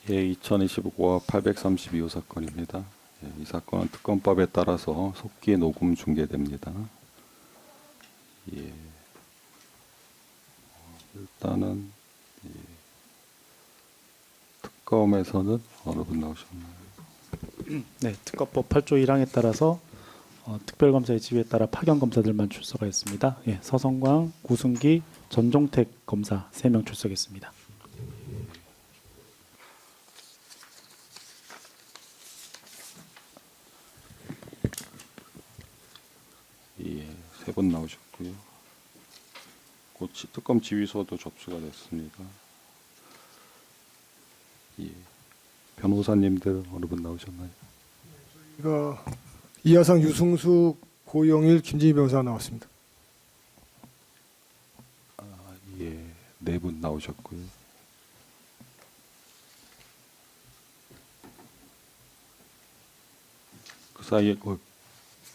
예, 2025 832호 사건입니다. 예, 이 사건은 특검법에 따라서 속기 녹음 중계됩니다. 예, 일단은 특검에서는 어느 분 나오셨나요? 네, 특검법 8조 1항에 따라서 특별검사의 지휘에 따라 파견 검사들만 출석하였습니다. 예, 서성광, 구승기, 전종택 검사 3명 출석했습니다. 예, 3분 나오셨고요. 곧 특검 지휘소도 접수가 됐습니다. 예, 변호사님들 어느 분 나오셨나요? 이거 이하상, 유승수, 고영일, 김진희 변호사 나왔습니다. 예, 4분 나오셨고요. 그 사이에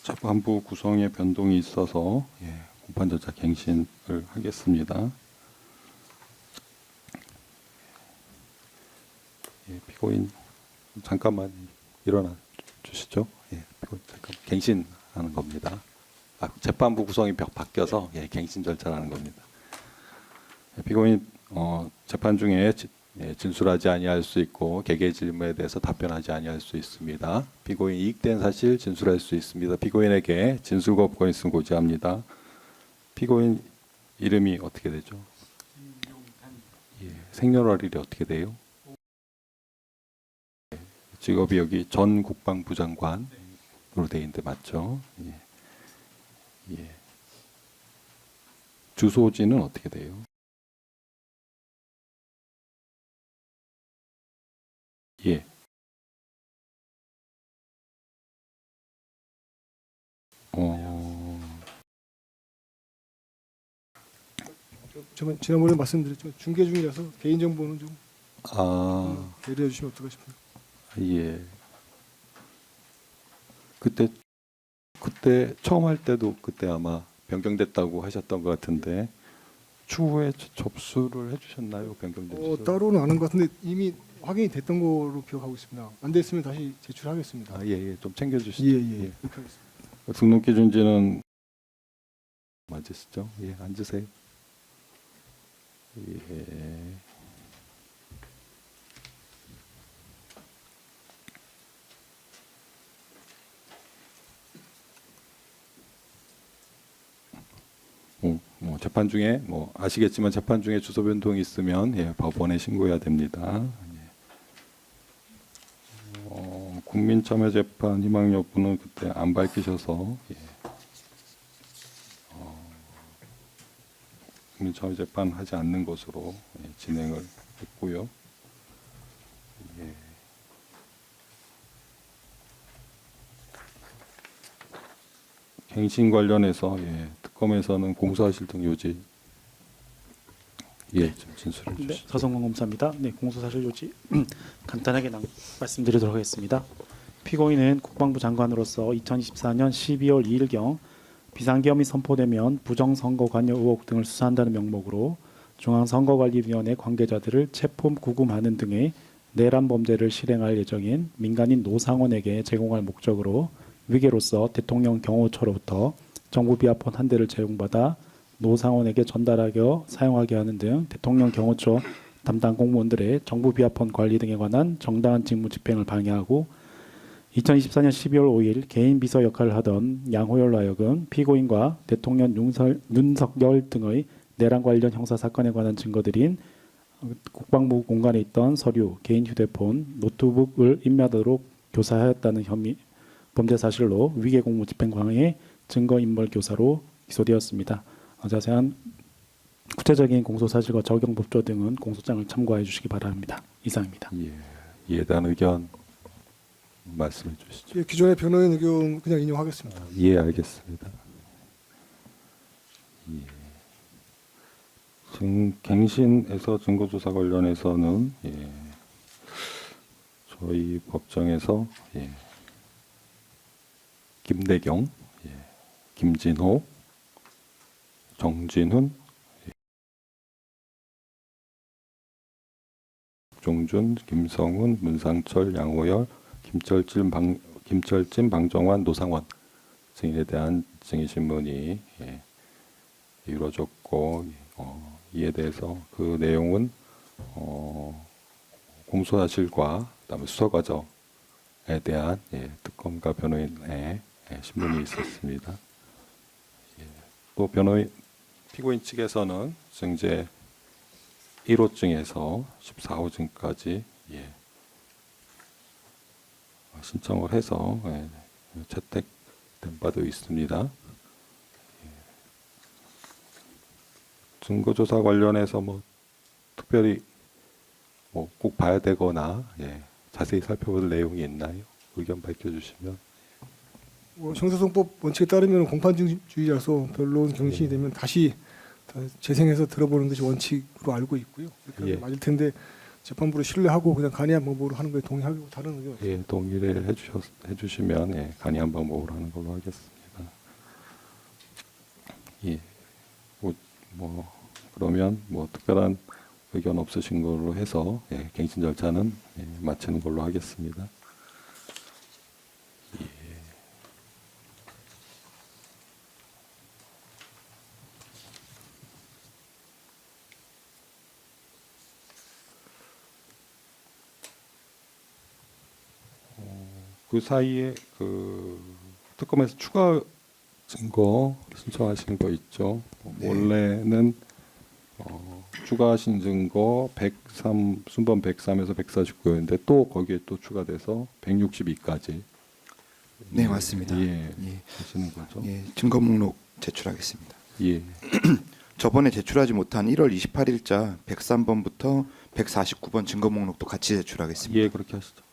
재판부 구성에 변동이 있어서 공판전자 갱신을 하겠습니다. 예, 피고인 잠깐만 일어나 주시죠. 예, 피고인 잠깐 갱신하는 겁니다. 재판부 구성이 바뀌어서 갱신 절차라는 겁니다. 예, 피고인 재판 중에 진술하지 아니할 수 있고 개개 질문에 대해서 답변하지 아니할 수 있습니다. 피고인 이익된 사실 진술할 수 있습니다. 피고인에게 진술 거부권 있으면 고지합니다. 피고인 이름이 어떻게 되죠? 예, 생년월일이 어떻게 돼요? 직업이 여기 전 국방부 장관으로 돼 있는데 맞죠? 예. 예. 주소지는 어떻게 돼요? 예. 지난번에 말씀드렸지만 중계 중이라서 개인 정보는 좀 아, 배려해 주시면 어떨까 싶어요. 예. 그때 처음 할 때도 그때 아마 변경됐다고 하셨던 것 같은데 추후에 접수를 해주셨나요? 변경된 주소? 따로는 아는 것 같은데 이미 확인이 됐던 거로 기억하고 있습니다. 안 됐으면 다시 제출하겠습니다. 예, 좀 챙겨주시죠. 예. 그렇게 하겠습니다. 등록 기준지는 맞으시죠? 예, 앉으세요. 예. 재판 중에 아시겠지만 재판 중에 주소 변동이 있으면 법원에 신고해야 됩니다. 국민참여재판 희망 여부는 그때 안 밝히셔서 국민참여재판 하지 않는 것으로 진행을 했고요. 갱신 관련해서 특검에서는 공소사실 등 요지 좀 진술해 네, 주시죠. 서성광 검사입니다. 네, 공소사실 요지 간단하게 말씀드리도록 하겠습니다. 피고인은 국방부 장관으로서 2024년 12월 2일경 비상계엄이 선포되면 부정선거 관여 의혹 등을 수사한다는 명목으로 중앙선거관리위원회 관계자들을 체포 구금하는 등의 내란 범죄를 실행할 예정인 민간인 노상원에게 제공할 목적으로 위계로서 대통령 경호처로부터 정부 비아폰 한 대를 제공받아 노상원에게 전달하여 사용하게 하는 등 대통령 경호처 담당 공무원들의 정부 비아폰 관리 등에 관한 정당한 직무 집행을 방해하고 2024년 12월 5일 개인 비서 역할을 하던 양호열로 하여금 피고인과 대통령 윤석열 등의 내란 관련 형사 사건에 관한 증거들인 국방부 공간에 있던 서류, 개인 휴대폰, 노트북을 인멸하도록 교사하였다는 혐의 범죄 사실로 위계 공무 집행 방해 증거 인멸 교사로 기소되었습니다. 자세한 구체적인 공소 사실과 적용 법조 등은 공소장을 참고해 주시기 바랍니다. 이상입니다. 예단 의견 말씀해 주시죠. 예, 기존의 변호인 의견 그냥 인용하겠습니다. 알겠습니다. 갱신에서 증거조사 관련해서는 저희 법정에서 김대경, 김진호, 정진훈, 박종준, 김성훈, 문상철, 양호열, 김철진, 방정환, 노상원 증인에 대한 증인 신문이 이루어졌고 이에 대해서 그 내용은 공소사실과 그다음에 수사 과정에 대한 특검과 변호인의 신문이 있었습니다. 또 피고인 측에서는 증제 1호증에서 14호증까지 신청을 해서 채택된 바도 있습니다. 증거조사 관련해서 뭐 특별히 뭐 꼭 봐야 되거나 자세히 살펴볼 내용이 있나요? 의견 밝혀주시면. 형사소송법 원칙에 따르면 공판주의자로서 변론 경신이 되면 다시 재생해서 들어보는 것이 원칙으로 알고 있고요. 그러니까 맞을 텐데 재판부를 신뢰하고 그냥 간이한 방법으로 하는 거에 동의하고 다른 의견 없습니다. 동의를 해주시면 간이한 방법으로 하는 걸로 하겠습니다. 그러면 뭐 특별한 의견 없으신 걸로 해서 갱신 절차는 마치는 걸로 하겠습니다. 그 사이에 그 특검에서 추가 증거 신청하신 거 있죠? 네. 원래는 추가하신 증거 103 순번 103에서 149였는데 또 거기에 또 추가돼서 162까지. 네, 맞습니다. 예, 예. 하시는 거죠? 예, 증거 목록 제출하겠습니다. 예. 저번에 제출하지 못한 1월 28일자 103번부터 149번 증거 목록도 같이 제출하겠습니다. 예, 그렇게 하시죠.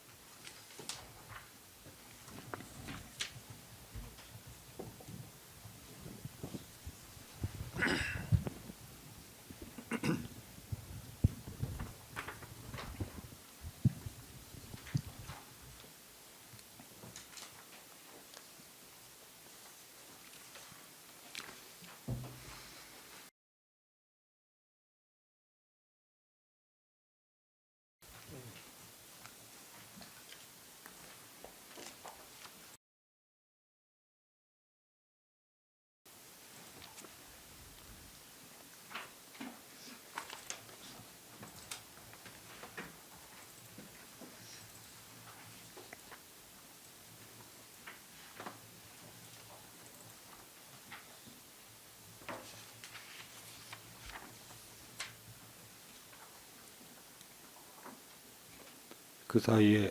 그 사이에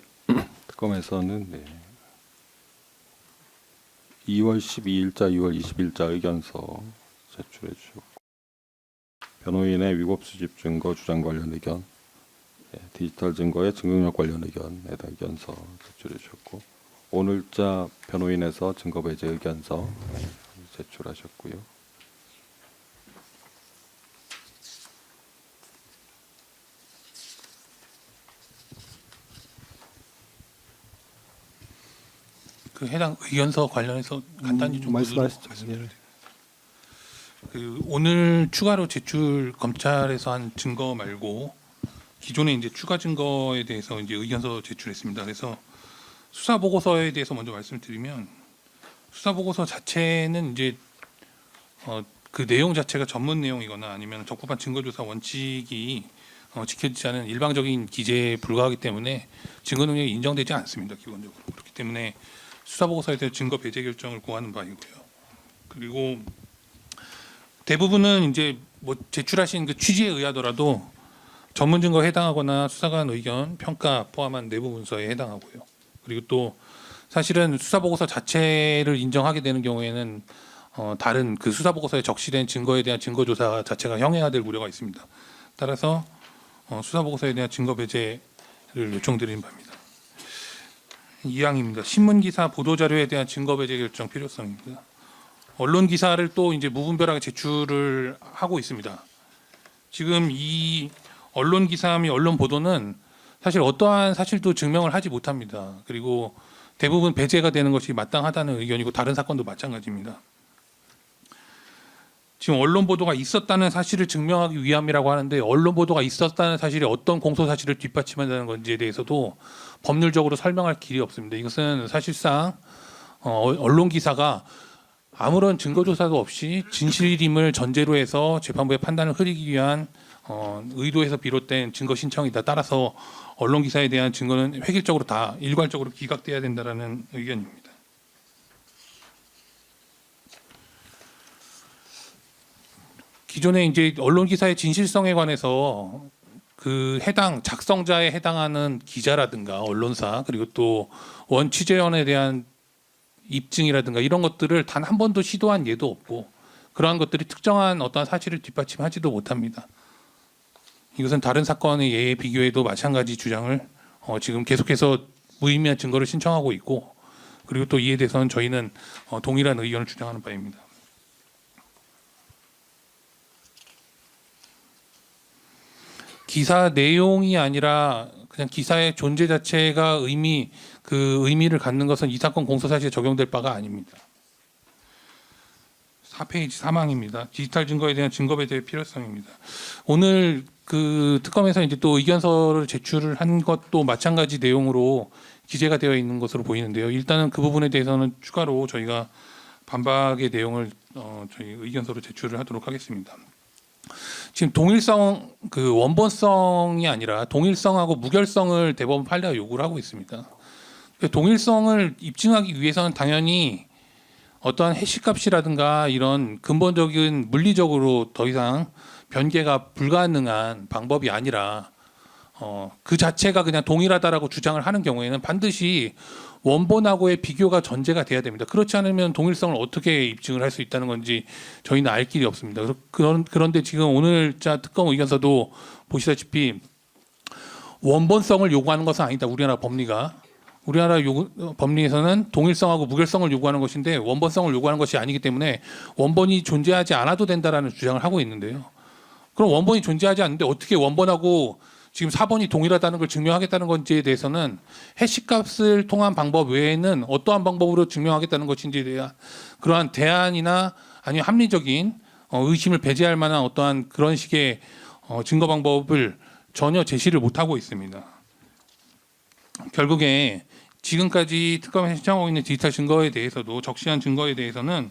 특검에서는 2월 12일자, 2월 20일자 의견서 제출해 주셨고 변호인의 위법 수집 증거 주장 관련 의견, 디지털 증거의 증거력 관련 의견에 대한 의견서 제출해 주셨고 오늘자 변호인에서 증거 배제 의견서 제출하셨고요. 그 해당 의견서 관련해서 간단히 좀 말씀하시죠. 말씀드릴게요. 그 오늘 추가로 제출 검찰에서 한 증거 말고 기존에 이제 추가 증거에 대해서 이제 의견서 제출했습니다. 그래서 수사 보고서에 대해서 먼저 말씀드리면 수사 보고서 자체는 이제 그 내용 자체가 전문 내용이거나 아니면 적법한 증거조사 원칙이 지켜지지 않은 일방적인 기재에 불과하기 때문에 증거 능력이 인정되지 않습니다. 기본적으로 그렇기 때문에 수사 보고서에 대해 증거 배제 결정을 구하는 바이고요. 그리고 대부분은 이제 뭐 제출하신 그 취지에 의하더라도 전문 증거에 해당하거나 수사관 의견, 평가 포함한 내부 문서에 해당하고요. 그리고 또 사실은 수사 보고서 자체를 인정하게 되는 경우에는 다른 그 수사 보고서에 적시된 증거에 대한 증거 조사 자체가 형해화될 우려가 있습니다. 따라서 수사 보고서에 대한 증거 배제를 요청드리는 바입니다. 2항입니다. 신문 기사 보도 자료에 대한 증거 배제 결정 필요성입니다. 언론 기사를 또 이제 무분별하게 제출을 하고 있습니다. 지금 이 언론 기사 및 언론 보도는 사실 어떠한 사실도 증명을 하지 못합니다. 그리고 대부분 배제가 되는 것이 마땅하다는 의견이고 다른 사건도 마찬가지입니다. 지금 언론 보도가 있었다는 사실을 증명하기 위함이라고 하는데 언론 보도가 있었다는 사실이 어떤 공소 사실을 뒷받침한다는 건지에 대해서도 법률적으로 설명할 길이 없습니다. 이것은 사실상 언론 기사가 아무런 증거 조사도 없이 진실임을 전제로 해서 재판부의 판단을 흐리기 위한 의도에서 비롯된 증거 신청이다. 따라서 언론 기사에 대한 증거는 획일적으로 다 일괄적으로 기각돼야 된다라는 의견입니다. 기존에 이제 언론 기사의 진실성에 관해서 그 해당 작성자에 해당하는 기자라든가 언론사 그리고 또 원 취재원에 대한 입증이라든가 이런 것들을 단 한 번도 시도한 예도 없고 그러한 것들이 특정한 어떠한 사실을 뒷받침하지도 못합니다. 이것은 다른 사건의 예에 비교해도 마찬가지 주장을 지금 계속해서 무의미한 증거를 신청하고 있고 그리고 또 이에 대해서는 저희는 동일한 의견을 주장하는 바입니다. 기사 내용이 아니라 그냥 기사의 존재 자체가 의미를 갖는 것은 이 사건 공소 사실에 적용될 바가 아닙니다. 4페이지 사망입니다. 디지털 증거에 대한 증거에 대해 필요성입니다. 오늘 그 특검에서 이제 또 의견서를 제출을 한 것도 마찬가지 내용으로 기재가 되어 있는 것으로 보이는데요. 일단은 그 부분에 대해서는 추가로 저희가 반박의 내용을 저희 의견서로 제출을 하도록 하겠습니다. 지금 동일성 그 원본성이 아니라 동일성하고 무결성을 대법원 판례가 요구를 하고 있습니다. 동일성을 입증하기 위해서는 당연히 어떠한 해시값이라든가 이런 근본적인 물리적으로 더 이상 변개가 불가능한 방법이 아니라 그 자체가 그냥 동일하다라고 주장을 하는 경우에는 반드시 원본하고의 비교가 전제가 돼야 됩니다. 그렇지 않으면 동일성을 어떻게 입증을 할 수 있다는 건지 저희는 알 길이 없습니다. 그런데 지금 오늘자 특검 의견서도 보시다시피 원본성을 요구하는 것은 아니다. 우리나라 법리가. 우리나라 법리에서는 동일성하고 무결성을 요구하는 것인데 원본성을 요구하는 것이 아니기 때문에 원본이 존재하지 않아도 된다라는 주장을 하고 있는데요. 그럼 원본이 존재하지 않는데 어떻게 원본하고 지금 4번이 동일하다는 걸 증명하겠다는 건지에 대해서는 해시값을 통한 방법 외에는 어떠한 방법으로 증명하겠다는 것인지에 대한 그러한 대안이나 아니면 합리적인 의심을 배제할 만한 어떠한 그런 식의 증거 방법을 전혀 제시를 못하고 있습니다. 결국에 지금까지 특검에 신청하고 있는 디지털 증거에 대해서도 적시한 증거에 대해서는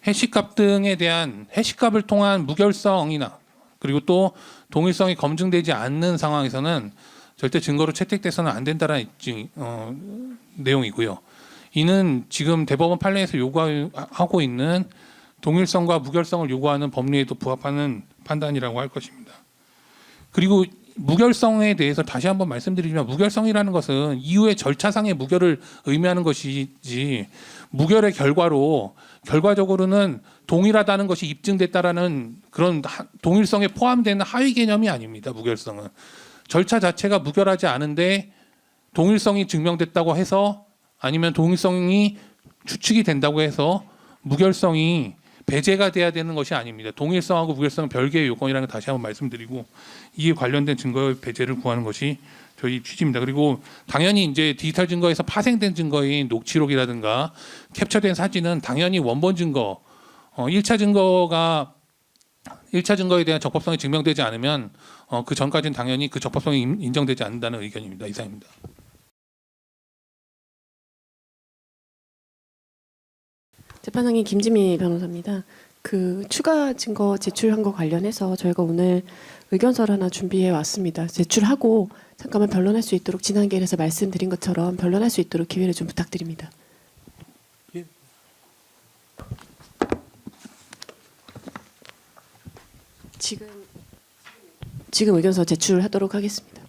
해시값 등에 대한 해시값을 통한 무결성이나 그리고 또 동일성이 검증되지 않는 상황에서는 절대 증거로 채택돼서는 안 된다는 내용이고요. 이는 지금 대법원 판례에서 요구하고 있는 동일성과 무결성을 요구하는 법리에도 부합하는 판단이라고 할 것입니다. 그리고 무결성에 대해서 다시 한번 말씀드리지만 무결성이라는 것은 이후의 절차상의 무결을 의미하는 것이지 무결의 결과적으로는 동일하다는 것이 입증됐다라는 그런 동일성에 포함되는 하위 개념이 아닙니다. 무결성은 절차 자체가 무결하지 않은데 동일성이 증명됐다고 해서 아니면 동일성이 추측이 된다고 해서 무결성이 배제가 돼야 되는 것이 아닙니다. 동일성하고 무결성은 별개의 요건이라는 걸 다시 한번 말씀드리고 이에 관련된 증거의 배제를 구하는 것이 저희 취지입니다. 그리고 당연히 이제 디지털 증거에서 파생된 증거인 녹취록이라든가 캡처된 사진은 당연히 원본 증거, 1차 증거에 대한 적법성이 증명되지 않으면 그 전까지는 당연히 그 적법성이 인정되지 않는다는 의견입니다. 이상입니다. 재판장님 김지미 변호사입니다. 그 추가 증거 제출한 거 관련해서 저희가 오늘 의견서를 하나 준비해 왔습니다. 제출하고 잠깐만 변론할 수 있도록 지난 기회에서 말씀드린 것처럼 변론할 수 있도록 기회를 좀 부탁드립니다. 지금 의견서 제출하도록 하겠습니다.